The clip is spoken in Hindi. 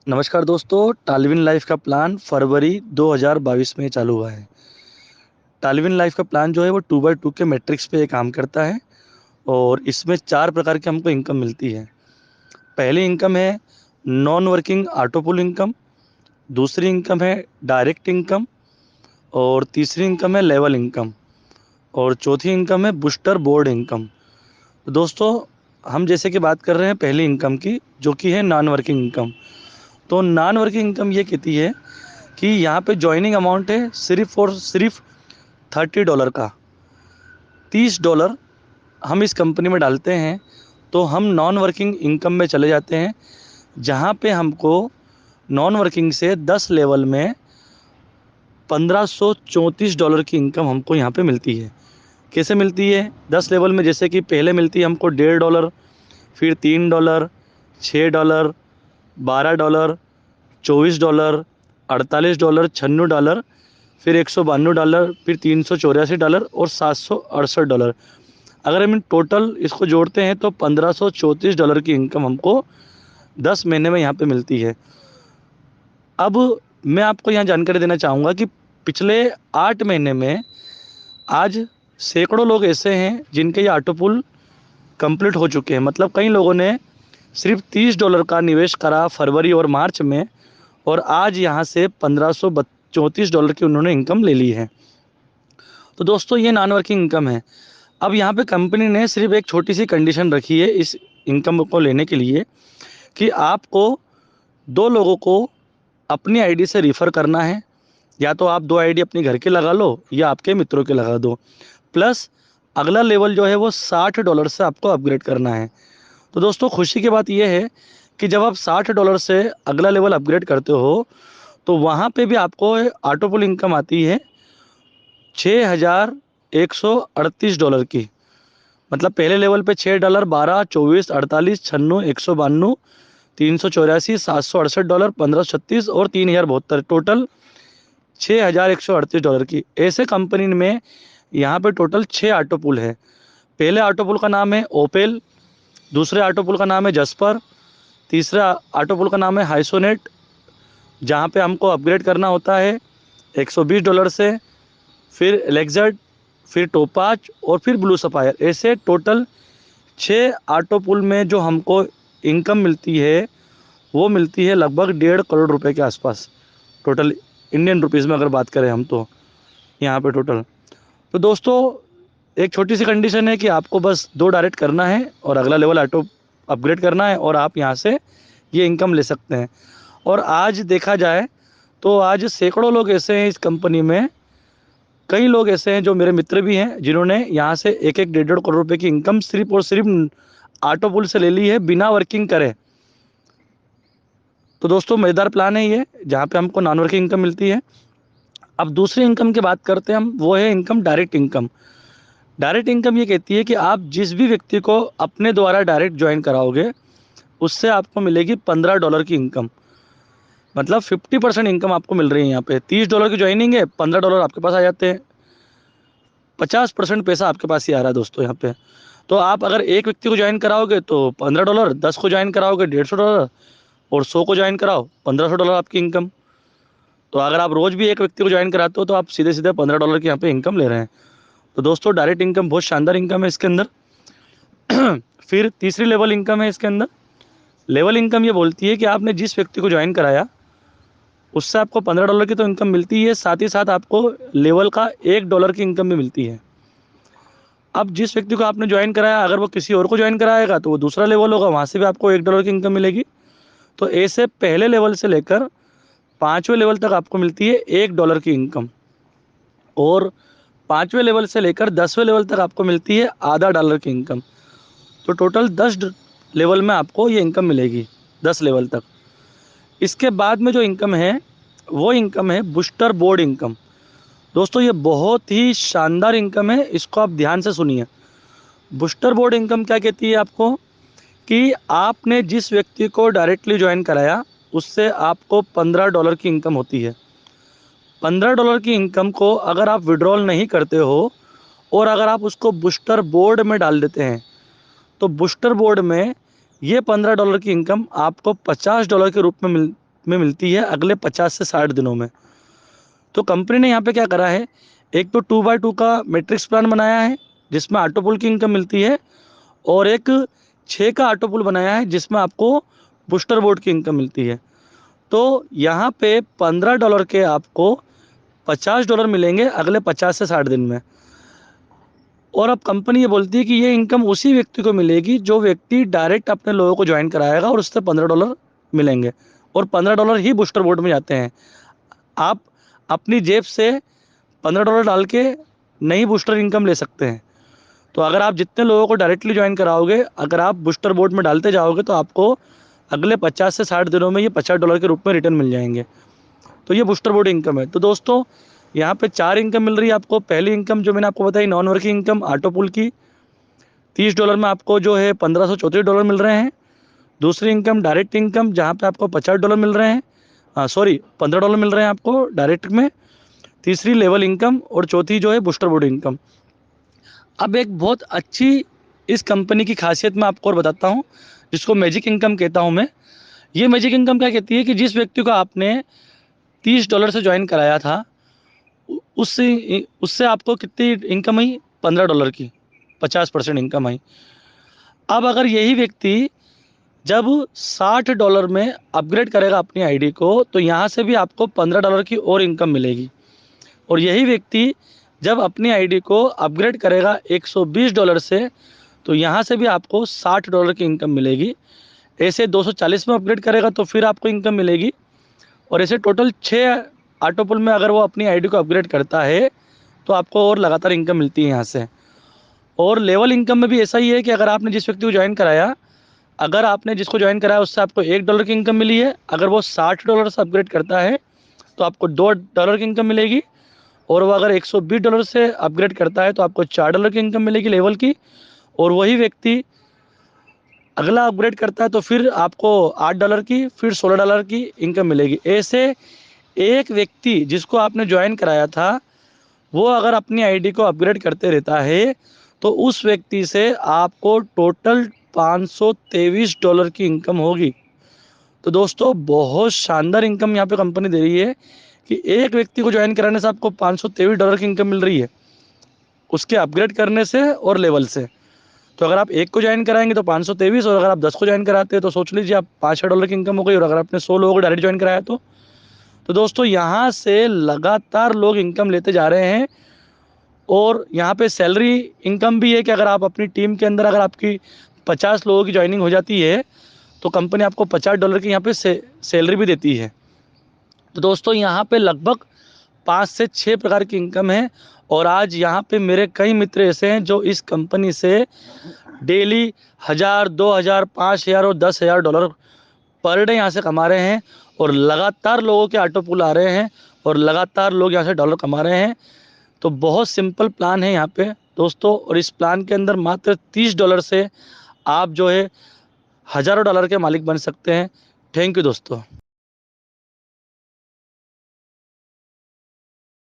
नमस्कार दोस्तों, टालविन लाइफ का प्लान फरवरी 2022 में चालू हुआ है। टालविन लाइफ का प्लान जो है वो 2x2 के मैट्रिक्स पे काम करता है और इसमें 4 प्रकार की हमको इनकम मिलती है। पहली इनकम है नॉन वर्किंग ऑटो पुल इनकम, दूसरी इनकम है डायरेक्ट इनकम और तीसरी इनकम है लेवल इनकम और चौथी इनकम है बूस्टर बोर्ड इनकम। तो दोस्तों, हम जैसे कि बात कर रहे हैं पहली इनकम की, जो कि है नॉन वर्किंग इनकम। तो नॉन वर्किंग इनकम ये कहती है कि यहाँ पे ज्वाइनिंग अमाउंट है सिर्फ और सिर्फ $30 का। $30 हम इस कंपनी में डालते हैं तो हम नॉन वर्किंग इनकम में चले जाते हैं, जहाँ पे हमको नॉन वर्किंग से 10 लेवल में $1534 की इनकम हमको यहाँ पे मिलती है। कैसे मिलती है? 10 लेवल में जैसे कि पहले मिलती है हमको $1.5, फिर $3, $6, $12, $24, $48, $96, फिर $192, फिर $384 और $768। अगर हम टोटल इसको जोड़ते हैं तो $1534 की इनकम हमको 10 महीने में यहाँ पे मिलती है। अब मैं आपको यहाँ जानकारी देना चाहूँगा कि पिछले 8 महीने में आज सैकड़ों लोग ऐसे हैं जिनके ये ऑटो पुल कंप्लीट हो चुके हैं। मतलब कई लोगों ने सिर्फ $30 का निवेश करा फरवरी और मार्च में, और आज यहाँ से $1534 की उन्होंने इनकम ले ली है। तो दोस्तों, ये नॉन वर्किंग इनकम है। अब यहाँ पे कंपनी ने सिर्फ एक छोटी सी कंडीशन रखी है इस इनकम को लेने के लिए, कि आपको 2 लोगों को अपनी आईडी से रिफ़र करना है। या तो आप 2 आईडी अपनी घर के लगा लो या आपके मित्रों के लगा दो। प्लस अगला लेवल जो है वो $60 से आपको अपग्रेड करना है। तो दोस्तों, खुशी की बात यह है कि जब आप $60 से अगला लेवल अपग्रेड करते हो तो वहाँ पे भी आपको ऑटो पुल इनकम आती है $6138 की। मतलब पहले लेवल पे $6, 12, 24, 48, 96, 192, 384, $768, 1536 और 3072, टोटल $6138 की। ऐसे कंपनी में यहाँ पे टोटल 6 ऑटो पुल है। पहले ऑटो पुल का नाम है ओपेल, दूसरे ऑटो पुल का नाम है जस्पर, तीसरा ऑटो पुल का नाम है हाइसोनेट, जहाँ पे हमको अपग्रेड करना होता है $120 से, फिर लेक्जर्ट, फिर टोपाज और फिर ब्लू सफायर। ऐसे टोटल 6 ऑटो पुल में जो हमको इनकम मिलती है वो मिलती है लगभग 1.5 करोड़ रुपए के आसपास, टोटल इंडियन रुपीज़ में अगर बात करें हम तो यहाँ पे टोटल। तो दोस्तों, एक छोटी सी कंडीशन है कि आपको बस 2 डायरेक्ट करना है और अगला लेवल ऑटो अपग्रेड करना है और आप यहाँ से ये इनकम ले सकते हैं। और आज देखा जाए तो आज सैकड़ों लोग ऐसे हैं इस कंपनी में, कई लोग ऐसे हैं जो मेरे मित्र भी हैं जिन्होंने यहाँ से एक एक 1.5 करोड़ रुपए की इनकम सिर्फ और सिर्फ ऑटो पुल से ले ली है बिना वर्किंग करे। तो दोस्तों, मज़ेदार प्लान है ये, जहाँ पे हमको नॉन वर्किंग इनकम मिलती है। अब दूसरी इनकम की बात करते हैं हम, वो है income direct income. Direct income ये कहती है कि आप जिस भी व्यक्ति को अपने द्वारा डायरेक्ट ज्वाइन कराओगे उससे आपको मिलेगी $15 की इनकम। मतलब 50% इनकम आपको मिल रही है। यहाँ पे $30 की ज्वाइनिंग है, $15 आपके पास आ जाते हैं। 50% पैसा आपके पास ही आ रहा है दोस्तों यहाँ पे। तो आप अगर एक व्यक्ति को ज्वाइन कराओगे तो $15, 10 को ज्वाइन कराओगे $150 और 100 को ज्वाइन कराओ $1500 आपकी इनकम। तो अगर आप रोज़ भी एक व्यक्ति को ज्वाइन कराते हो तो आप सीधे सीधे $15 की यहाँ पे इनकम ले रहे हैं। तो दोस्तों, डायरेक्ट इनकम बहुत शानदार इनकम है इसके अंदर। फिर तीसरी लेवल इनकम है इसके अंदर। लेवल इनकम ये बोलती है कि आपने जिस व्यक्ति को ज्वाइन कराया उससे आपको $15 की तो इनकम मिलती है, साथ ही साथ आपको लेवल का $1 की इनकम भी मिलती है। अब जिस व्यक्ति को आपने ज्वाइन कराया अगर वो किसी और को ज्वाइन कराएगा तो वो दूसरा लेवल होगा, वहाँ से भी आपको $1 की इनकम मिलेगी। तो ऐसे पहले लेवल से लेकर 5वें लेवल तक आपको मिलती है $1 की इनकम, और 5वें लेवल से लेकर 10वें लेवल तक आपको मिलती है $0.5 की इनकम। तो टोटल 10 लेवल में आपको ये इनकम मिलेगी, 10 लेवल तक। इसके बाद में जो इनकम है वो इनकम है बूस्टर बोर्ड इनकम। दोस्तों, ये बहुत ही शानदार इनकम है, इसको आप ध्यान से सुनिए। बूस्टर बोर्ड इनकम क्या कहती है आपको, कि आपने जिस व्यक्ति को डायरेक्टली ज्वाइन कराया उससे आपको $15 की इनकम होती है। $15 की इनकम को अगर आप विड्रॉल नहीं करते हो और अगर आप उसको बूस्टर बोर्ड में डाल देते हैं तो बूस्टर बोर्ड में ये $15 की इनकम आपको $50 के रूप में में मिलती है अगले 50 से 60 दिनों में। तो कंपनी ने यहाँ पे क्या करा है, एक तो 2x2 का मैट्रिक्स प्लान बनाया है जिसमें ऑटो पुल की इनकम मिलती है, और एक 6 का ऑटो पुल बनाया है जिसमें आपको बूस्टर बोर्ड की इनकम मिलती है। तो यहाँ पे $15 के आपको $50 मिलेंगे अगले 50 से 60 दिन में। और अब कंपनी ये बोलती है कि ये इनकम उसी व्यक्ति को मिलेगी जो व्यक्ति डायरेक्ट अपने लोगों को ज्वाइन कराएगा और उससे $15 मिलेंगे, और $15 ही बूस्टर बोर्ड में जाते हैं। आप अपनी जेब से $15 डाल के नई बूस्टर इनकम ले सकते हैं। तो अगर आप जितने लोगों को डायरेक्टली ज्वाइन कराओगे, अगर आप बूस्टर बोर्ड में डालते जाओगे तो आपको अगले 50 से 60 दिनों में ये $50 के रूप में रिटर्न मिल जाएंगे। तो ये बूस्टर बोर्ड इनकम है। तो दोस्तों यहाँ पे 4 इनकम मिल रही है आपको। पहली इनकम जो मैंने आपको बताई नॉन वर्किंग इनकम ऑटो पुल की, $30 में आपको जो है $1534 मिल रहे हैं। दूसरी इनकम डायरेक्ट इनकम जहाँ पे आपको $50 मिल रहे हैं, $15 मिल रहे हैं आपको डायरेक्ट में। तीसरी लेवल इनकम, और चौथी जो है बूस्टर बोर्ड इनकम। अब एक बहुत अच्छी इस कंपनी की खासियत मैं आपको और बताता हूँ, जिसको मैजिक इनकम कहता हूँ मैं। ये मैजिक इनकम क्या कहती है कि जिस व्यक्ति को आपने $30 से ज्वाइन कराया था, उससे उससे आपको कितनी इनकम आई, $15 की 50% इनकम आई। अब अगर यही व्यक्ति जब $60 में अपग्रेड करेगा अपनी आईडी को, तो यहाँ से भी आपको $15 की और इनकम मिलेगी। और यही व्यक्ति जब अपनी आईडी को अपग्रेड करेगा $120 से, तो यहाँ से भी आपको $60 की इनकम मिलेगी। ऐसे 240 में अपग्रेड करेगा तो फिर आपको इनकम मिलेगी। और ऐसे टोटल 6 ऑटो पुल में अगर वो अपनी आईडी को अपग्रेड करता है तो आपको और लगातार इनकम मिलती है यहाँ से। और लेवल इनकम में भी ऐसा ही है कि अगर आपने जिस व्यक्ति को ज्वाइन कराया, अगर आपने जिसको ज्वाइन कराया उससे आपको $1 की इनकम मिली है, अगर वो $60 से अपग्रेड करता है तो आपको $2 की इनकम मिलेगी। और वो अगर $120 से अपग्रेड करता है तो आपको $4 की इनकम मिलेगी लेवल की। और वही व्यक्ति अगला अपग्रेड करता है तो फिर आपको $8 की, फिर $16 की इनकम मिलेगी। ऐसे एक व्यक्ति जिसको आपने ज्वाइन कराया था, वो अगर अपनी आईडी को अपग्रेड करते रहता है तो उस व्यक्ति से आपको टोटल $523 की इनकम होगी। तो दोस्तों बहुत शानदार इनकम यहाँ पे कंपनी दे रही है कि एक व्यक्ति को ज्वाइन कराने से आपको $523 की इनकम मिल रही है, उसके अपग्रेड करने से और लेवल से। तो अगर आप एक को ज्वाइन कराएंगे तो 523, और अगर आप 10 को ज्वाइन कराते हैं तो सोच लीजिए आप $5 की इनकम हो गई। और अगर आपने 100 लोगों को डायरेक्ट ज्वाइन कराया तो दोस्तों यहाँ से लगातार लोग इनकम लेते जा रहे हैं। और यहाँ पे सैलरी इनकम भी है कि अगर आप अपनी टीम के अंदर अगर आपकी 50 लोगों की ज्वाइनिंग हो जाती है तो कंपनी आपको $50 की यहाँ पे सैलरी भी देती है। तो दोस्तों यहाँ पे लगभग 5 से 6 प्रकार की इनकम है। और आज यहाँ पे मेरे कई मित्र ऐसे हैं जो इस कंपनी से डेली 1000, 2000, 5000 और $10,000 पर डे यहाँ से कमा रहे हैं। और लगातार लोगों के ऑटो पुल आ रहे हैं और लगातार लोग यहाँ से डॉलर कमा रहे हैं। तो बहुत सिंपल प्लान है यहाँ पे दोस्तों, और इस प्लान के अंदर मात्र $30 से आप जो है हज़ारों डॉलर के मालिक बन सकते हैं। थैंक यू दोस्तों।